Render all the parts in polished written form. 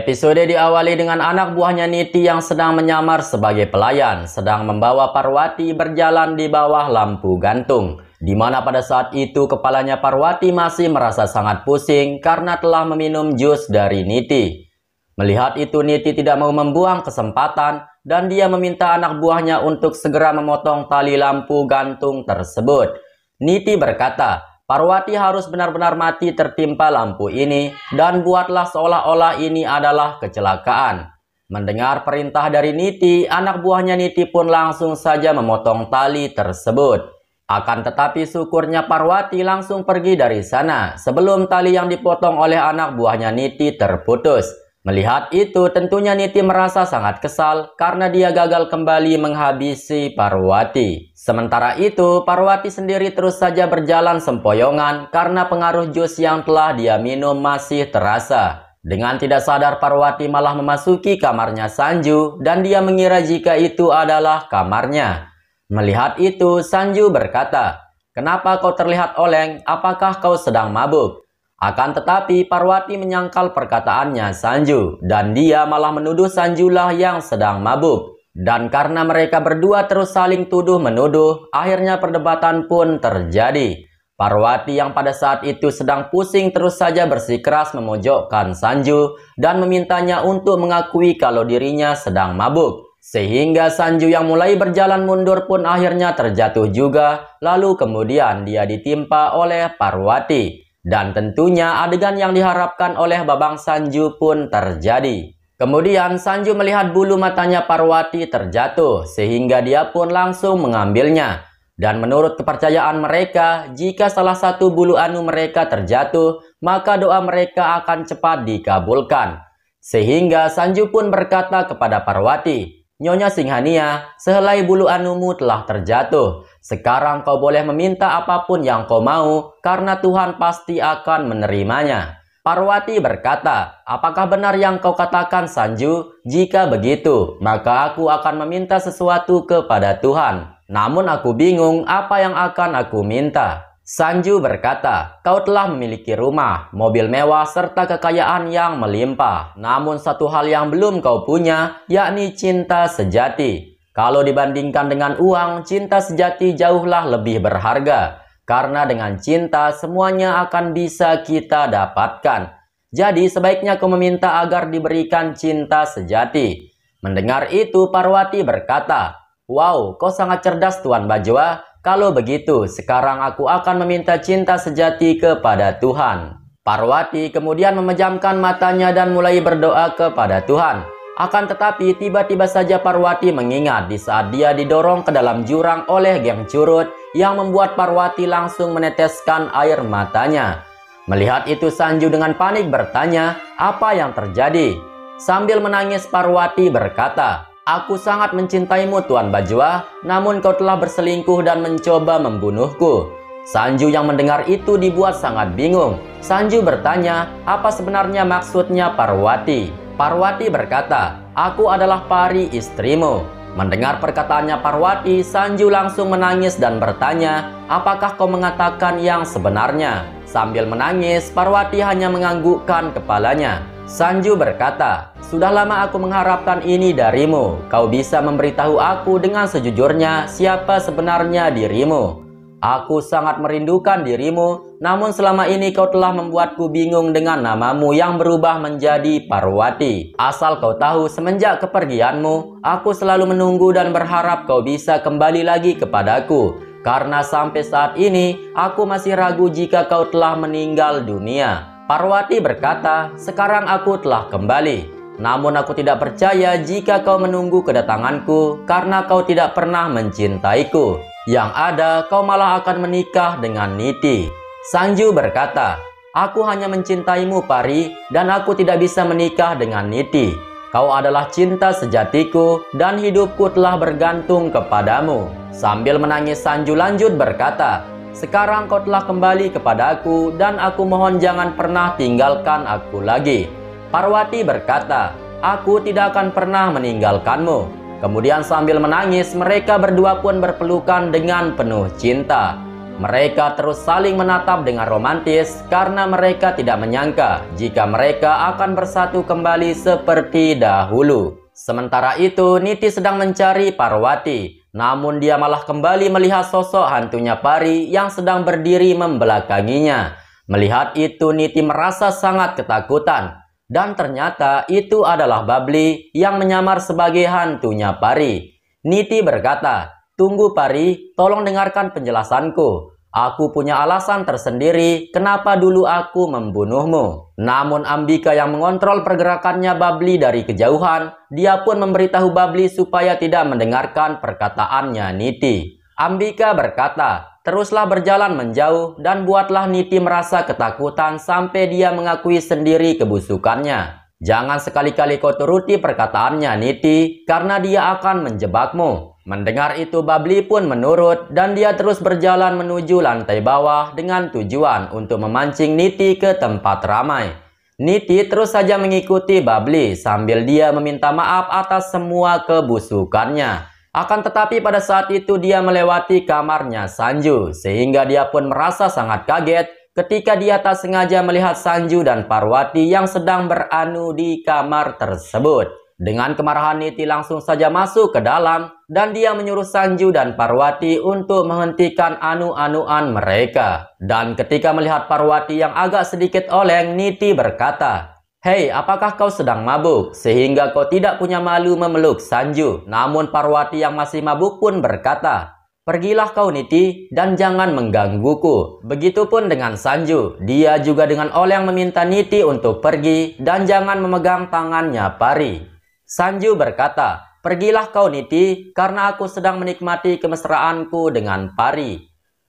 Episode diawali dengan anak buahnya Niti yang sedang menyamar sebagai pelayan, sedang membawa Parwati berjalan di bawah lampu gantung. Di mana pada saat itu kepalanya Parwati masih merasa sangat pusing karena telah meminum jus dari Niti. Melihat itu Niti tidak mau membuang kesempatan dan dia meminta anak buahnya untuk segera memotong tali lampu gantung tersebut. Niti berkata, Parwati harus benar-benar mati tertimpa lampu ini dan buatlah seolah-olah ini adalah kecelakaan. Mendengar perintah dari Niti, anak buahnya Niti pun langsung saja memotong tali tersebut. Akan tetapi syukurnya Parwati langsung pergi dari sana sebelum tali yang dipotong oleh anak buahnya Niti terputus. Melihat itu tentunya Niti merasa sangat kesal karena dia gagal kembali menghabisi Parwati. Sementara itu Parwati sendiri terus saja berjalan sempoyongan karena pengaruh jus yang telah dia minum masih terasa. Dengan tidak sadar Parwati malah memasuki kamarnya Sanju dan dia mengira jika itu adalah kamarnya. Melihat itu Sanju berkata, "Kenapa kau terlihat oleng? Apakah kau sedang mabuk?" Akan tetapi Parwati menyangkal perkataannya Sanju dan dia malah menuduh Sanjulah yang sedang mabuk. Dan karena mereka berdua terus saling tuduh-menuduh, akhirnya perdebatan pun terjadi. Parwati yang pada saat itu sedang pusing terus saja bersikeras memojokkan Sanju dan memintanya untuk mengakui kalau dirinya sedang mabuk. Sehingga Sanju yang mulai berjalan mundur pun akhirnya terjatuh juga, lalu kemudian dia ditimpa oleh Parwati. Dan tentunya adegan yang diharapkan oleh Babang Sanju pun terjadi. Kemudian Sanju melihat bulu matanya Parwati terjatuh sehingga dia pun langsung mengambilnya. Dan menurut kepercayaan mereka, jika salah satu bulu anu mereka terjatuh, maka doa mereka akan cepat dikabulkan. Sehingga Sanju pun berkata kepada Parwati, "Nyonya Singhania, sehelai bulu anumu telah terjatuh. Sekarang kau boleh meminta apapun yang kau mau, karena Tuhan pasti akan menerimanya." Parwati berkata, "Apakah benar yang kau katakan Sanju? Jika begitu, maka aku akan meminta sesuatu kepada Tuhan. Namun aku bingung apa yang akan aku minta." Sanju berkata, "Kau telah memiliki rumah, mobil mewah, serta kekayaan yang melimpah. Namun satu hal yang belum kau punya, yakni cinta sejati. Kalau dibandingkan dengan uang, cinta sejati jauhlah lebih berharga. Karena dengan cinta, semuanya akan bisa kita dapatkan. Jadi sebaiknya kau meminta agar diberikan cinta sejati." Mendengar itu, Parwati berkata, "Wow, kau sangat cerdas Tuan Bajwa. Kalau begitu, sekarang aku akan meminta cinta sejati kepada Tuhan." Parwati kemudian memejamkan matanya dan mulai berdoa kepada Tuhan. Akan tetapi tiba-tiba saja Parwati mengingat di saat dia didorong ke dalam jurang oleh geng curut yang membuat Parwati langsung meneteskan air matanya. Melihat itu Sanju dengan panik bertanya, "Apa yang terjadi?" Sambil menangis Parwati berkata, "Aku sangat mencintaimu Tuan Bajwa, namun kau telah berselingkuh dan mencoba membunuhku." Sanju yang mendengar itu dibuat sangat bingung. Sanju bertanya, apa sebenarnya maksudnya Parwati? Parwati berkata, "Aku adalah Pari istrimu." Mendengar perkataannya Parwati, Sanju langsung menangis dan bertanya, "Apakah kau mengatakan yang sebenarnya?" Sambil menangis, Parwati hanya menganggukkan kepalanya. Sanju berkata, "Sudah lama aku mengharapkan ini darimu. Kau bisa memberitahu aku dengan sejujurnya siapa sebenarnya dirimu. Aku sangat merindukan dirimu, namun selama ini kau telah membuatku bingung dengan namamu yang berubah menjadi Parwati. Asal kau tahu, semenjak kepergianmu, aku selalu menunggu dan berharap kau bisa kembali lagi kepadaku. Karena sampai saat ini, aku masih ragu jika kau telah meninggal dunia." Parwati berkata, "Sekarang aku telah kembali. Namun aku tidak percaya jika kau menunggu kedatanganku karena kau tidak pernah mencintaiku. Yang ada, kau malah akan menikah dengan Niti." Sanju berkata, "Aku hanya mencintaimu Pari dan aku tidak bisa menikah dengan Niti. Kau adalah cinta sejatiku dan hidupku telah bergantung kepadamu." Sambil menangis Sanju lanjut berkata, "Sekarang kau telah kembali kepadaku dan aku mohon jangan pernah tinggalkan aku lagi." Parwati berkata, "Aku tidak akan pernah meninggalkanmu." Kemudian sambil menangis, mereka berdua pun berpelukan dengan penuh cinta. Mereka terus saling menatap dengan romantis karena mereka tidak menyangka jika mereka akan bersatu kembali seperti dahulu. Sementara itu, Niti sedang mencari Parwati. Namun dia malah kembali melihat sosok hantunya Pari yang sedang berdiri membelakanginya. Melihat itu, Niti merasa sangat ketakutan. Dan ternyata itu adalah Babli yang menyamar sebagai hantunya Pari. Niti berkata, "Tunggu Pari, tolong dengarkan penjelasanku. Aku punya alasan tersendiri kenapa dulu aku membunuhmu." Namun Ambika yang mengontrol pergerakannya Babli dari kejauhan, dia pun memberitahu Babli supaya tidak mendengarkan perkataannya Niti. Ambika berkata, "Teruslah berjalan menjauh dan buatlah Niti merasa ketakutan sampai dia mengakui sendiri kebusukannya. Jangan sekali-kali kau turuti perkataannya Niti, karena dia akan menjebakmu." Mendengar itu Babli pun menurut dan dia terus berjalan menuju lantai bawah dengan tujuan untuk memancing Niti ke tempat ramai. Niti terus saja mengikuti Babli sambil dia meminta maaf atas semua kebusukannya. Akan tetapi pada saat itu dia melewati kamarnya Sanju sehingga dia pun merasa sangat kaget ketika dia tak sengaja melihat Sanju dan Parwati yang sedang beranu di kamar tersebut. Dengan kemarahan Niti langsung saja masuk ke dalam dan dia menyuruh Sanju dan Parwati untuk menghentikan anu-anuan mereka. Dan ketika melihat Parwati yang agak sedikit oleng, Niti berkata, "Hei, apakah kau sedang mabuk sehingga kau tidak punya malu memeluk Sanju?" Namun Parwati yang masih mabuk pun berkata, "Pergilah kau Niti dan jangan menggangguku." Begitupun dengan Sanju, dia juga dengan oleng meminta Niti untuk pergi dan jangan memegang tangannya Pari. Sanju berkata, "Pergilah kau Niti, karena aku sedang menikmati kemesraanku dengan Pari."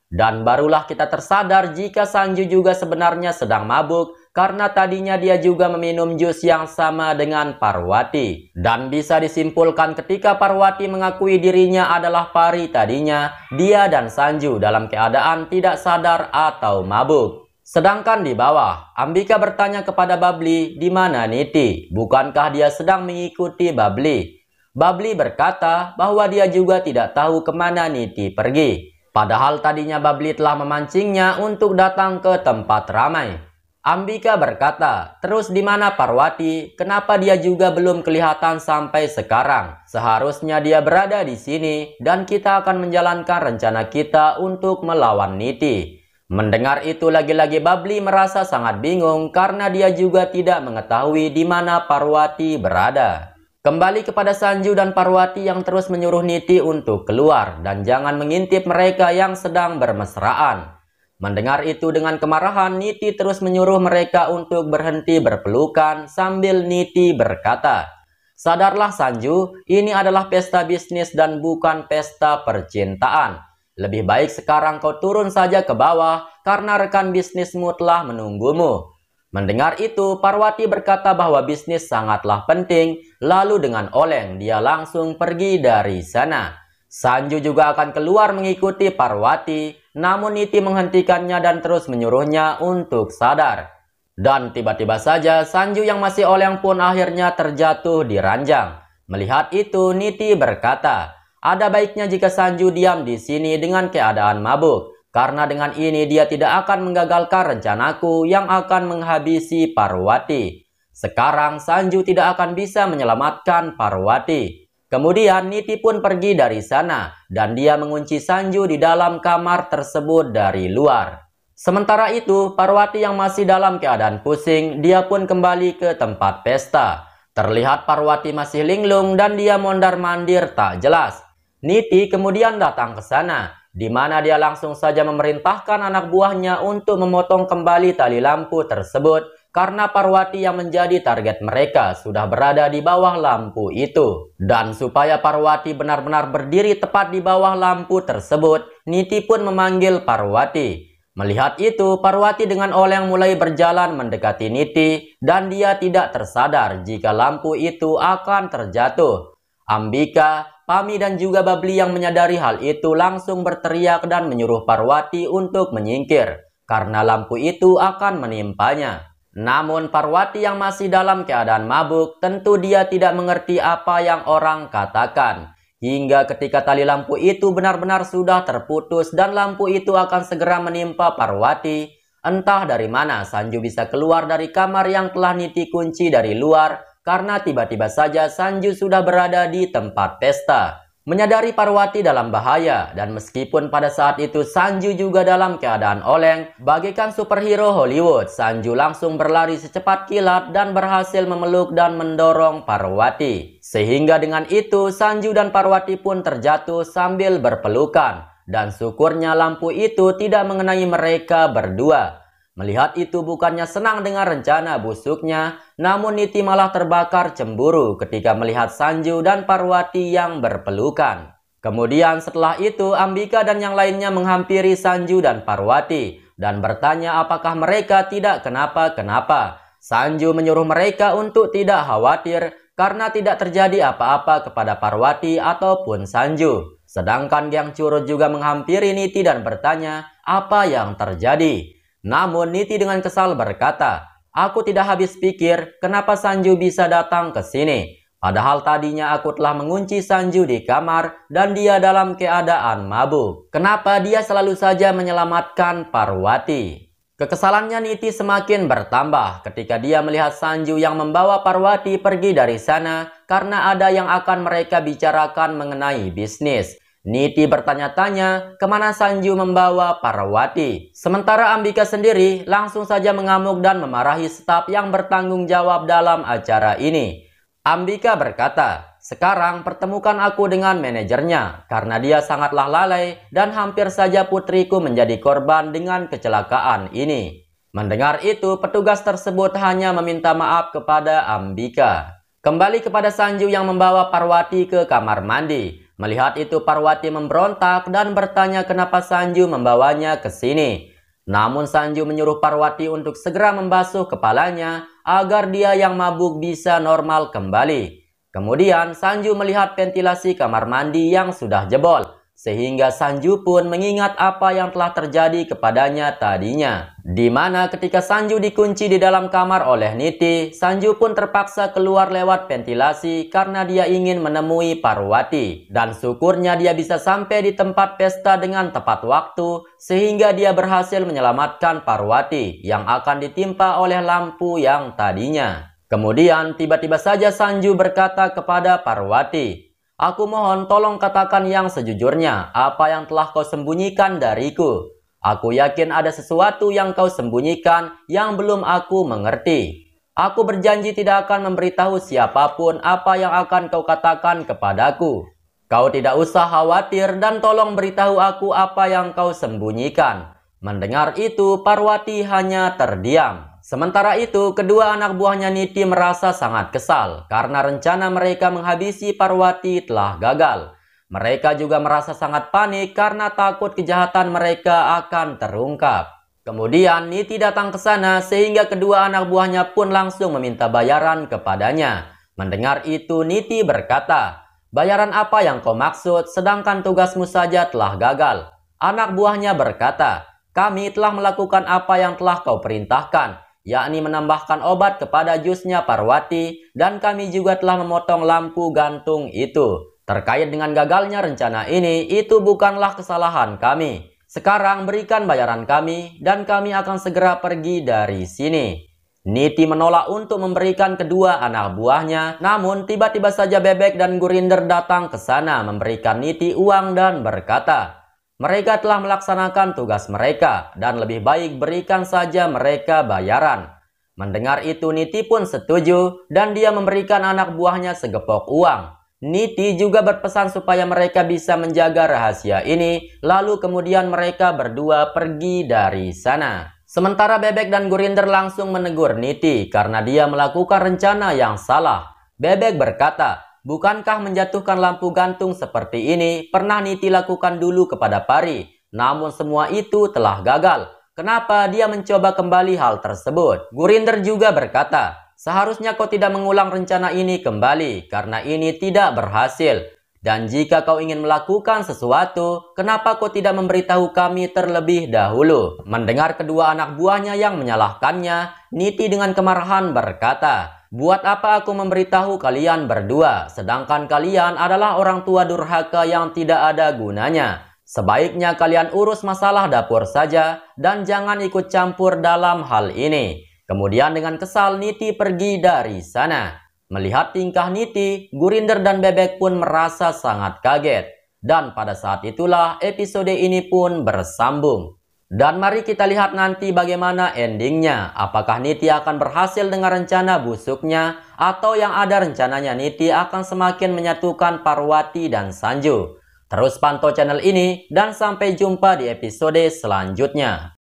Dan barulah kita tersadar jika Sanju juga sebenarnya sedang mabuk, karena tadinya dia juga meminum jus yang sama dengan Parwati. Dan bisa disimpulkan ketika Parwati mengakui dirinya adalah Pari tadinya, dia dan Sanju dalam keadaan tidak sadar atau mabuk. Sedangkan di bawah, Ambika bertanya kepada Babli, "Di mana Niti? Bukankah dia sedang mengikuti Babli?" Babli berkata bahwa dia juga tidak tahu kemana Niti pergi. Padahal tadinya Babli telah memancingnya untuk datang ke tempat ramai. Ambika berkata, "Terus di mana Parwati? Kenapa dia juga belum kelihatan sampai sekarang? Seharusnya dia berada di sini dan kita akan menjalankan rencana kita untuk melawan Niti." Mendengar itu lagi-lagi Babli merasa sangat bingung karena dia juga tidak mengetahui di mana Parwati berada. Kembali kepada Sanju dan Parwati yang terus menyuruh Niti untuk keluar dan jangan mengintip mereka yang sedang bermesraan. Mendengar itu dengan kemarahan, Niti terus menyuruh mereka untuk berhenti berpelukan sambil Niti berkata, "Sadarlah Sanju, ini adalah pesta bisnis dan bukan pesta percintaan. Lebih baik sekarang kau turun saja ke bawah karena rekan bisnismu telah menunggumu." Mendengar itu, Parwati berkata bahwa bisnis sangatlah penting, lalu dengan oleng dia langsung pergi dari sana. Sanju juga akan keluar mengikuti Parwati, namun Niti menghentikannya dan terus menyuruhnya untuk sadar. Dan tiba-tiba saja Sanju yang masih oleng pun akhirnya terjatuh di ranjang. Melihat itu, Niti berkata, "Ada baiknya jika Sanju diam di sini dengan keadaan mabuk, karena dengan ini dia tidak akan menggagalkan rencanaku yang akan menghabisi Parwati. Sekarang Sanju tidak akan bisa menyelamatkan Parwati." Kemudian Niti pun pergi dari sana dan dia mengunci Sanju di dalam kamar tersebut dari luar. Sementara itu, Parwati yang masih dalam keadaan pusing, dia pun kembali ke tempat pesta. Terlihat Parwati masih linglung dan dia mondar-mandir tak jelas. Niti kemudian datang ke sana, di mana dia langsung saja memerintahkan anak buahnya untuk memotong kembali tali lampu tersebut karena Parwati yang menjadi target mereka sudah berada di bawah lampu itu. Dan supaya Parwati benar-benar berdiri tepat di bawah lampu tersebut, Niti pun memanggil Parwati. Melihat itu, Parwati dengan oleng mulai berjalan mendekati Niti dan dia tidak tersadar jika lampu itu akan terjatuh. Ambika, Pami dan juga Babli yang menyadari hal itu langsung berteriak dan menyuruh Parwati untuk menyingkir karena lampu itu akan menimpanya. Namun Parwati yang masih dalam keadaan mabuk, tentu dia tidak mengerti apa yang orang katakan. hingga ketika tali lampu itu benar-benar sudah terputus dan lampu itu akan segera menimpa Parwati. Entah dari mana Sanju bisa keluar dari kamar yang telah Niti kunci dari luar, karena tiba-tiba saja Sanju sudah berada di tempat pesta. Menyadari Parwati dalam bahaya, dan meskipun pada saat itu Sanju juga dalam keadaan oleng, bagaikan superhero Hollywood, Sanju langsung berlari secepat kilat dan berhasil memeluk dan mendorong Parwati. Sehingga dengan itu Sanju dan Parwati pun terjatuh sambil berpelukan, dan syukurnya lampu itu tidak mengenai mereka berdua. Melihat itu bukannya senang dengan rencana busuknya, namun Niti malah terbakar cemburu ketika melihat Sanju dan Parwati yang berpelukan. Kemudian setelah itu Ambika dan yang lainnya menghampiri Sanju dan Parwati dan bertanya apakah mereka tidak kenapa-kenapa. Sanju menyuruh mereka untuk tidak khawatir karena tidak terjadi apa-apa kepada Parwati ataupun Sanju. Sedangkan Gyang Curut juga menghampiri Niti dan bertanya apa yang terjadi. Namun Niti dengan kesal berkata, "Aku tidak habis pikir kenapa Sanju bisa datang ke sini. Padahal tadinya aku telah mengunci Sanju di kamar dan dia dalam keadaan mabuk. Kenapa dia selalu saja menyelamatkan Parwati?" Kekesalannya Niti semakin bertambah ketika dia melihat Sanju yang membawa Parwati pergi dari sana karena ada yang akan mereka bicarakan mengenai bisnis. Niti bertanya-tanya kemana Sanju membawa Parwati. Sementara Ambika sendiri langsung saja mengamuk dan memarahi staf yang bertanggung jawab dalam acara ini. Ambika berkata, "Sekarang pertemukan aku dengan manajernya karena dia sangatlah lalai dan hampir saja putriku menjadi korban dengan kecelakaan ini." Mendengar itu, petugas tersebut hanya meminta maaf kepada Ambika. Kembali kepada Sanju yang membawa Parwati ke kamar mandi. Melihat itu Parwati memberontak dan bertanya kenapa Sanju membawanya ke sini. Namun Sanju menyuruh Parwati untuk segera membasuh kepalanya agar dia yang mabuk bisa normal kembali. Kemudian Sanju melihat ventilasi kamar mandi yang sudah jebol, sehingga Sanju pun mengingat apa yang telah terjadi kepadanya tadinya. Di mana ketika Sanju dikunci di dalam kamar oleh Niti, Sanju pun terpaksa keluar lewat ventilasi karena dia ingin menemui Parwati. Dan syukurnya dia bisa sampai di tempat pesta dengan tepat waktu, sehingga dia berhasil menyelamatkan Parwati yang akan ditimpa oleh lampu yang tadinya. Kemudian tiba-tiba saja Sanju berkata kepada Parwati, "Aku mohon tolong katakan yang sejujurnya apa yang telah kau sembunyikan dariku. Aku yakin ada sesuatu yang kau sembunyikan yang belum aku mengerti. Aku berjanji tidak akan memberitahu siapapun apa yang akan kau katakan kepadaku. Kau tidak usah khawatir dan tolong beritahu aku apa yang kau sembunyikan." Mendengar itu Parwati hanya terdiam. Sementara itu, kedua anak buahnya Niti merasa sangat kesal karena rencana mereka menghabisi Parwati telah gagal. Mereka juga merasa sangat panik karena takut kejahatan mereka akan terungkap. Kemudian Niti datang ke sana sehingga kedua anak buahnya pun langsung meminta bayaran kepadanya. Mendengar itu Niti berkata, "Bayaran apa yang kau maksud sedangkan tugasmu saja telah gagal?" Anak buahnya berkata, "Kami telah melakukan apa yang telah kau perintahkan, yakni menambahkan obat kepada jusnya Parwati, dan kami juga telah memotong lampu gantung itu. Terkait dengan gagalnya rencana ini, itu bukanlah kesalahan kami. Sekarang berikan bayaran kami, dan kami akan segera pergi dari sini." Niti menolak untuk memberikan kedua anak buahnya, namun tiba-tiba saja Bebek dan Gurinder datang ke sana memberikan Niti uang dan berkata, mereka telah melaksanakan tugas mereka dan lebih baik berikan saja mereka bayaran. Mendengar itu Niti pun setuju dan dia memberikan anak buahnya segepok uang. Niti juga berpesan supaya mereka bisa menjaga rahasia ini, lalu kemudian mereka berdua pergi dari sana. Sementara Bebek dan Gurinder langsung menegur Niti karena dia melakukan rencana yang salah. Bebek berkata, "Bukankah menjatuhkan lampu gantung seperti ini pernah Niti lakukan dulu kepada Pari? Namun semua itu telah gagal. Kenapa dia mencoba kembali hal tersebut?" Gurinder juga berkata, "Seharusnya kau tidak mengulang rencana ini kembali karena ini tidak berhasil. Dan jika kau ingin melakukan sesuatu, kenapa kau tidak memberitahu kami terlebih dahulu?" Mendengar kedua anak buahnya yang menyalahkannya, Niti dengan kemarahan berkata, Buat apa aku memberitahu kalian berdua, sedangkan kalian adalah orang tua durhaka yang tidak ada gunanya. Sebaiknya kalian urus masalah dapur saja dan jangan ikut campur dalam hal ini. Kemudian dengan kesal Niti pergi dari sana. Melihat tingkah Niti, Gurinder dan Bebek pun merasa sangat kaget. Dan pada saat itulah episode ini pun bersambung. Dan mari kita lihat nanti bagaimana endingnya. Apakah Niti akan berhasil dengan rencana busuknya, atau yang ada rencananya Niti akan semakin menyatukan Parwati dan Sanju. Terus pantau channel ini dan sampai jumpa di episode selanjutnya.